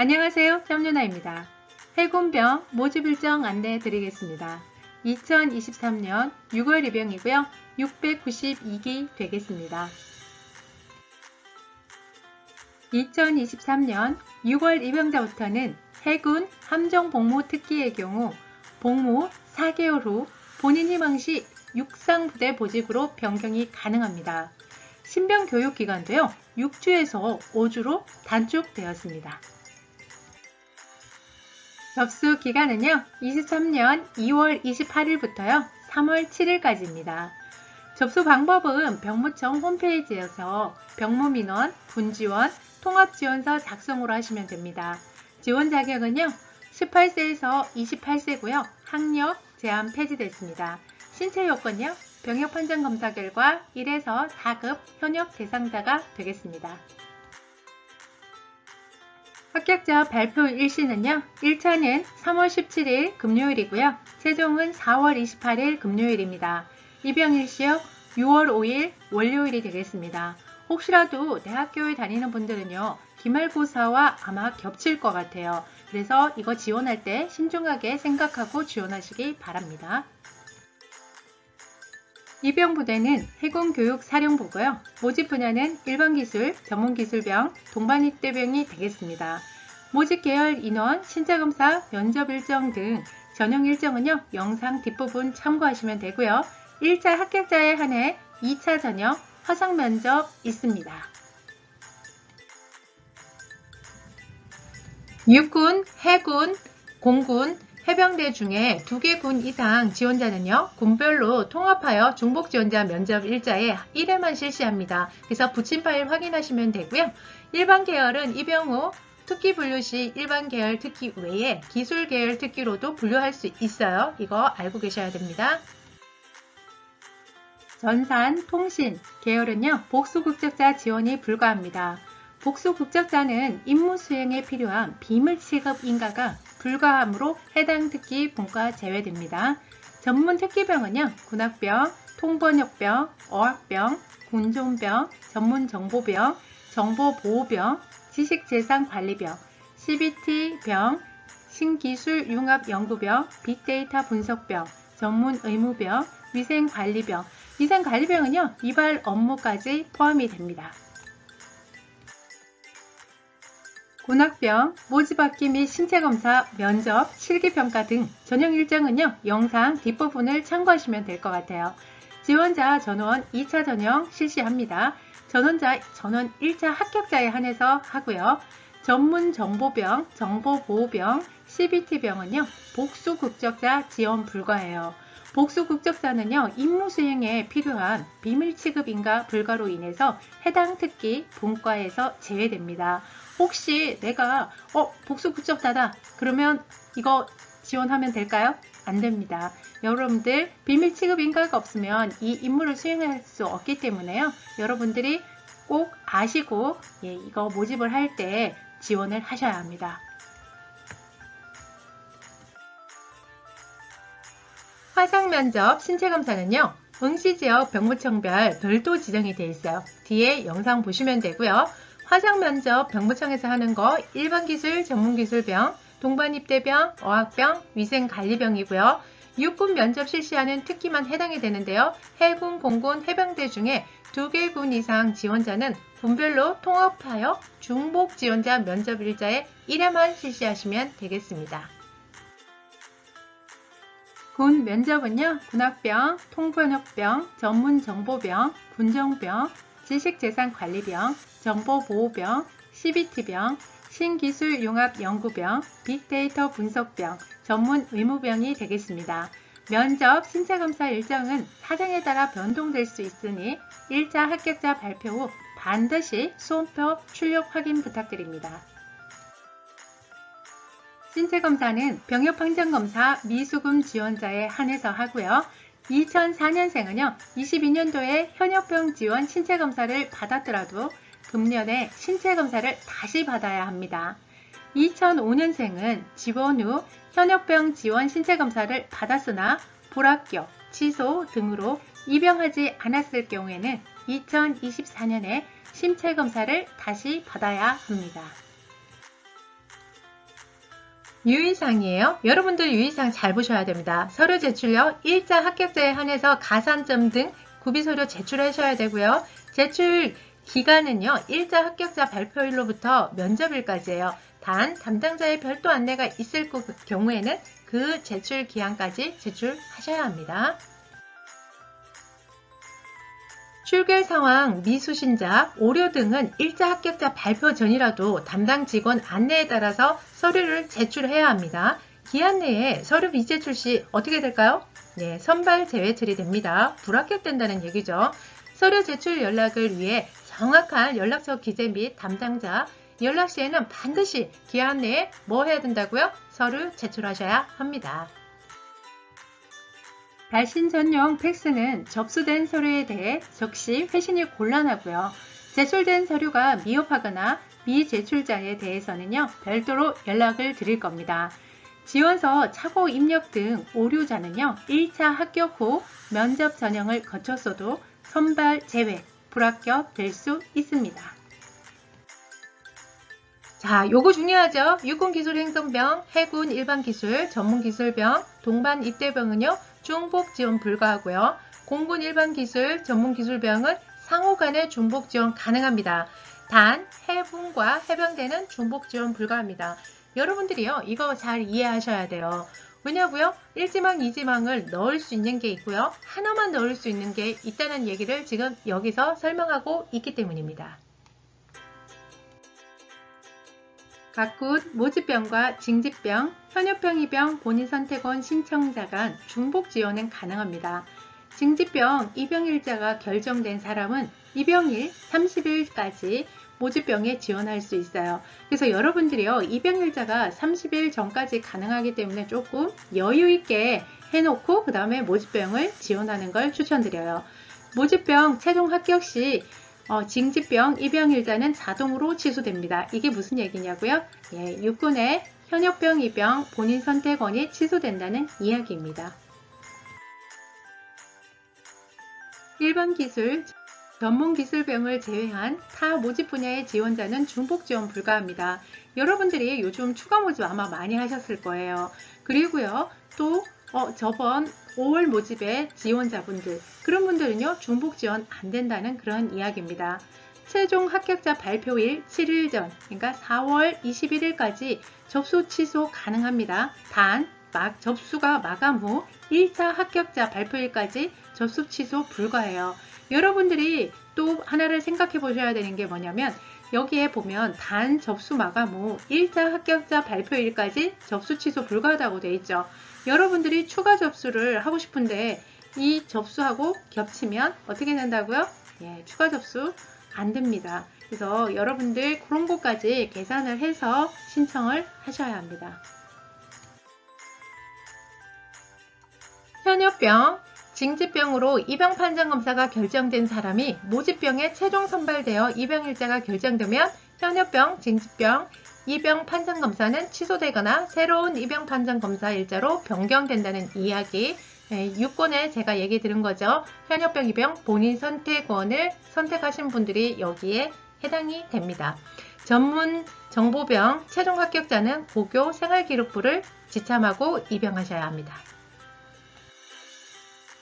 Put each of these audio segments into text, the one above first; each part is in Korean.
안녕하세요. 짬누나입니다. 해군병 모집 일정 안내해 드리겠습니다. 2023년 6월 입영이고요. 692기 되겠습니다. 2023년 6월 입영자부터는 해군 함정복무 특기의 경우 복무 4개월 후 본인 희망시 육상부대 보직으로 변경이 가능합니다. 신병 교육 기간도요. 6주에서 5주로 단축되었습니다. 접수 기간은요. 23년 2월 28일부터요. 3월 7일까지입니다. 접수 방법은 병무청 홈페이지에서 병무민원, 군지원, 통합지원서 작성으로 하시면 됩니다. 지원 자격은요. 18세에서 28세고요. 학력 제한 폐지됐습니다. 신체 요건요. 병역 판정 검사 결과 1에서 4급 현역 대상자가 되겠습니다. 합격자 발표 일시는요. 1차는 3월 17일 금요일이고요. 최종은 4월 28일 금요일입니다. 입영 일시요 6월 5일 월요일이 되겠습니다. 혹시라도 대학교에 다니는 분들은요. 기말고사와 아마 겹칠 것 같아요. 그래서 이거 지원할 때 신중하게 생각하고 지원하시기 바랍니다. 입영부대는 해군교육사령부고요. 모집 분야는 일반기술, 전문기술병, 동반입대병이 되겠습니다. 모집 계열 인원, 신체검사, 면접 일정 등 전형 일정은요. 영상 뒷부분 참고하시면 되고요. 1차 합격자에 한해 2차 전형 화상 면접 있습니다. 육군, 해군, 공군, 해병대 중에 2개 군 이상 지원자는요. 군별로 통합하여 중복 지원자 면접 일자에 1회만 실시합니다. 그래서 붙임 파일 확인하시면 되고요. 일반 계열은 입영 후 특기 분류 시 일반 계열 특기 외에 기술 계열 특기로도 분류할 수 있어요. 이거 알고 계셔야 됩니다. 전산, 통신, 계열은요. 복수국적자 지원이 불가합니다. 복수국적자는 임무 수행에 필요한 비밀 취급 인가가 불가하므로 해당 특기 분과 제외됩니다. 전문 특기병은요. 군악병, 통번역병, 어학병, 군종병, 전문정보병, 정보보호병, 지식재산관리병, CBT병, 신기술융합연구병, 빅데이터 분석병, 전문의무병, 위생관리병, 위생관리병은요. 이발 업무까지 포함이 됩니다. 군악병, 모집학기 및 신체검사, 면접, 실기평가 등 전형 일정은요. 영상 뒷부분을 참고하시면 될 것 같아요. 지원자 전원 2차 전형 실시합니다. 전원 1차 합격자에 한해서 하고요. 전문정보병, 정보보호병, CBT병은요. 복수국적자 지원 불가해요. 복수국적자는요. 임무 수행에 필요한 비밀 취급인가 불가로 인해서 해당 특기 분과에서 제외됩니다. 혹시 내가 복수국적자다 그러면 이거 지원하면 될까요? 안 됩니다. 여러분들 비밀 취급 인가가 없으면 이 임무를 수행할 수 없기 때문에요. 여러분들이 꼭 아시고 이거 모집을 할 때 지원을 하셔야 합니다. 화상면접 신체검사는요. 응시지역 병무청별 별도 지정이 되어 있어요. 뒤에 영상 보시면 되고요. 화상면접 병무청에서 하는 거 일반기술, 전문기술병, 동반입대병, 어학병, 위생관리병이고요. 육군 면접 실시하는 특기만 해당이 되는데요. 해군, 공군, 해병대 중에 2개 군 이상 지원자는 군별로 통합하여 중복 지원자 면접 일자에 1회만 실시하시면 되겠습니다. 군 면접은요. 군악병, 통번역병, 전문정보병, 군정병, 지식재산관리병, 정보보호병, CBT병, 신기술융합연구병, 빅데이터 분석병, 전문의무병이 되겠습니다. 면접, 신체검사 일정은 사정에 따라 변동될 수 있으니 1차 합격자 발표 후 반드시 수험표 출력 확인 부탁드립니다. 신체검사는 병역판정검사 미수금 지원자에 한해서 하고요. 2004년생은요. 22년도에 현역병 지원 신체검사를 받았더라도 금년에 신체검사를 다시 받아야 합니다. 2005년생은 지원 후 현역병 지원 신체검사를 받았으나 불합격, 취소 등으로 입영하지 않았을 경우에는 2024년에 신체검사를 다시 받아야 합니다. 유의사항이에요. 여러분들 유의사항 잘 보셔야 됩니다. 서류 제출력, 일자 합격자에 한해서 가산점 등 구비서류 제출하셔야 되고요. 제출 기간은요. 일자 합격자 발표일로부터 면접일까지예요. 단 담당자의 별도 안내가 있을 경우에는 그 제출 기한까지 제출하셔야 합니다. 출결 상황, 미수신자, 오류 등은 일자 합격자 발표 전이라도 담당 직원 안내에 따라서 서류를 제출해야 합니다. 기한 내에 서류 미제출 시 어떻게 될까요? 네, 선발 제외 처리됩니다. 불합격된다는 얘기죠. 서류 제출 연락을 위해 정확한 연락처 기재 및 담당자 연락 시에는 반드시 기한 내에 뭐 해야 된다고요? 서류 제출하셔야 합니다. 발신 전용 팩스는 접수된 서류에 대해 적시 회신이 곤란하고요. 제출된 서류가 미흡하거나 미제출자에 대해서는요, 별도로 연락을 드릴 겁니다. 지원서 착오 입력 등 오류자는요, 1차 합격 후 면접 전형을 거쳤어도 선발 제외, 불합격 될 수 있습니다. 자, 요거 중요하죠? 육군기술행정병, 해군 일반기술, 전문기술병, 동반 입대병은요, 중복 지원 불가하고요. 공군 일반기술, 전문기술병은 상호 간의 중복 지원 가능합니다. 단, 해군과 해병대는 중복 지원 불가합니다. 여러분들이요, 이거 잘 이해하셔야 돼요. 왜냐고요? 1지망, 2지망을 넣을 수 있는 게 있고요. 하나만 넣을 수 있는 게 있다는 얘기를 지금 여기서 설명하고 있기 때문입니다. 각군 모집병과 징집병, 현역병 입영 본인 선택원 신청자 간 중복 지원은 가능합니다. 징집병 입영일자가 결정된 사람은 입영일 30일까지 모집병에 지원할 수 있어요. 그래서 여러분들이요, 입영일자가 30일 전까지 가능하기 때문에 조금 여유 있게 해놓고 그 다음에 모집병을 지원하는 걸 추천드려요. 모집병 최종 합격 시 징집병 입영일자는 자동으로 취소됩니다. 이게 무슨 얘기냐고요? 예, 육군의 현역병 입영 본인 선택원이 취소된다는 이야기입니다. 일반 기술, 전문 기술병을 제외한 타 모집 분야의 지원자는 중복 지원 불가합니다. 여러분들이 요즘 추가 모집 아마 많이 하셨을 거예요. 그리고요, 또 저번 5월 모집의 지원자분들, 그런 분들은요, 중복 지원 안 된다는 그런 이야기입니다. 최종 합격자 발표일 7일 전, 그러니까 4월 21일까지 접수 취소 가능합니다. 단, 접수가 마감 후 1차 합격자 발표일까지 접수 취소 불가해요. 여러분들이 또 하나를 생각해 보셔야 되는 게 뭐냐면, 여기에 보면 단 접수 마감 후 1차 합격자 발표일까지 접수 취소 불가하다고 되어 있죠. 여러분들이 추가 접수를 하고 싶은데 이 접수하고 겹치면 어떻게 된다고요? 예, 추가 접수 안 됩니다. 그래서 여러분들 그런 것까지 계산을 해서 신청을 하셔야 합니다. 현역병, 징집병으로 입영 판정 검사가 결정된 사람이 모집병에 최종 선발되어 입영일자가 결정되면 현역병, 징집병, 입영 판정 검사는 취소되거나 새로운 입영 판정 검사 일자로 변경된다는 이야기. 육군에 제가 얘기 들은 거죠. 현역병, 입영 본인 선택원을 선택하신 분들이 여기에 해당이 됩니다. 전문 정보병 최종 합격자는 고교 생활기록부를 지참하고 입영하셔야 합니다.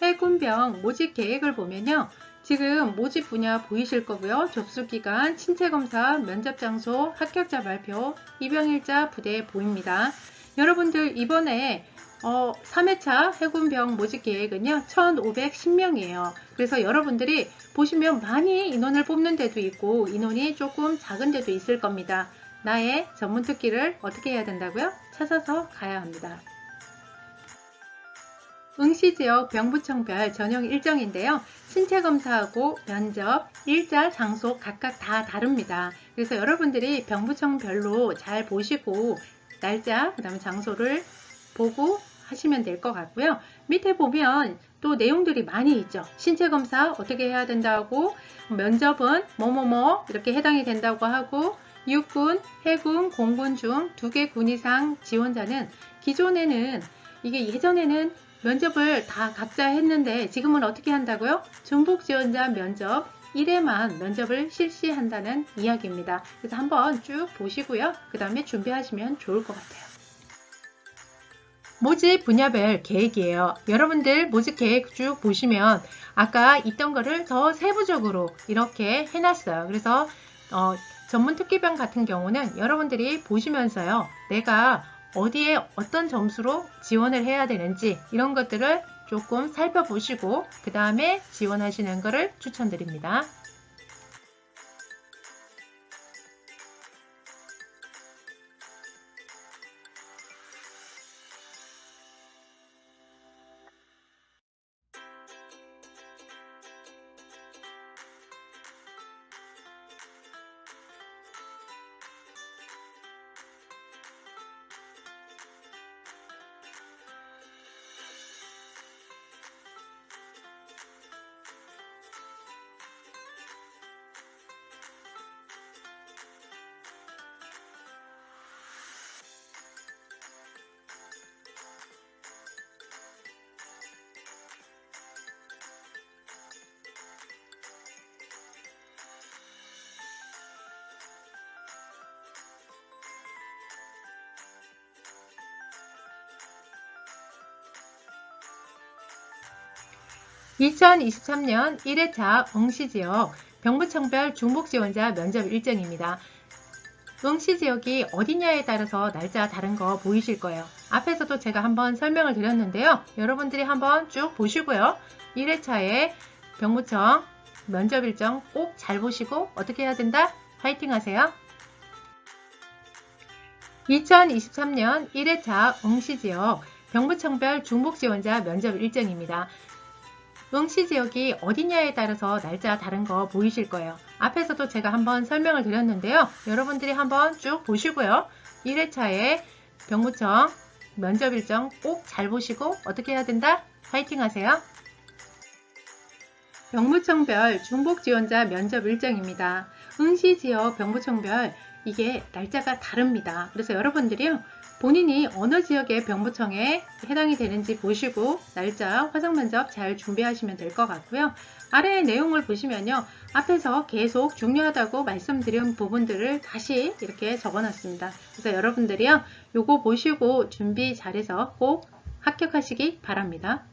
해군병 모집 계획을 보면요. 지금 모집 분야 보이실 거고요. 접수기간, 신체검사, 면접장소, 합격자 발표, 입영일자 부대 보입니다. 여러분들 이번에 3회차 해군병 모집 계획은요. 1,510명이에요. 그래서 여러분들이 보시면 많이 인원을 뽑는 데도 있고 인원이 조금 작은 데도 있을 겁니다. 나의 전문 특기를 어떻게 해야 된다고요? 찾아서 가야 합니다. 응시지역 병부청별 전형 일정인데요. 신체검사하고 면접, 일자, 장소 각각 다 다릅니다. 그래서 여러분들이 병부청별로 잘 보시고 날짜, 그 다음에 장소를 보고 하시면 될 것 같고요. 밑에 보면 또 내용들이 많이 있죠. 신체검사 어떻게 해야 된다고, 면접은 뭐뭐뭐 이렇게 해당이 된다고 하고, 육군, 해군, 공군 중 2개 군 이상 지원자는 기존에는 이게 예전에는 면접을 다 각자 했는데 지금은 어떻게 한다고요? 중복 지원자 면접 1회만 면접을 실시한다는 이야기입니다. 그래서 한번 쭉 보시고요. 그 다음에 준비하시면 좋을 것 같아요. 모집 분야별 계획이에요. 여러분들 모집 계획 쭉 보시면 아까 있던 거를 더 세부적으로 이렇게 해놨어요. 그래서 전문 특기병 같은 경우는 여러분들이 보시면서요. 내가 어디에 어떤 점수로 지원을 해야 되는지 이런 것들을 조금 살펴보시고 그 다음에 지원하시는 것을 추천드립니다. (2023년) 1회차 응시지역 병무청별 중복지원자 면접 일정입니다. 응시지역이 어디냐에 따라서 날짜 다른 거 보이실 거예요. 앞에서도 제가 한번 설명을 드렸는데요. 여러분들이 한번 쭉 보시고요. 1회차에 병무청 면접 일정 꼭 잘 보시고 어떻게 해야 된다? 파이팅 하세요. 2023년 1회차 응시지역 병무청별 중복지원자 면접 일정입니다. 응시지역이 어디냐에 따라서 날짜 다른 거 보이실 거예요. 앞에서도 제가 한번 설명을 드렸는데요. 여러분들이 한번 쭉 보시고요. 1회차에 병무청 면접 일정 꼭 잘 보시고 어떻게 해야 된다? 파이팅 하세요. 병무청별 중복지원자 면접 일정입니다. 응시지역 병무청별 이게 날짜가 다릅니다. 그래서 여러분들이요. 본인이 어느 지역의 병무청에 해당이 되는지 보시고 날짜 화상면접 잘 준비하시면 될 것 같고요. 아래의 내용을 보시면요. 앞에서 계속 중요하다고 말씀드린 부분들을 다시 이렇게 적어놨습니다. 그래서 여러분들이요. 요거 보시고 준비 잘해서 꼭 합격하시기 바랍니다.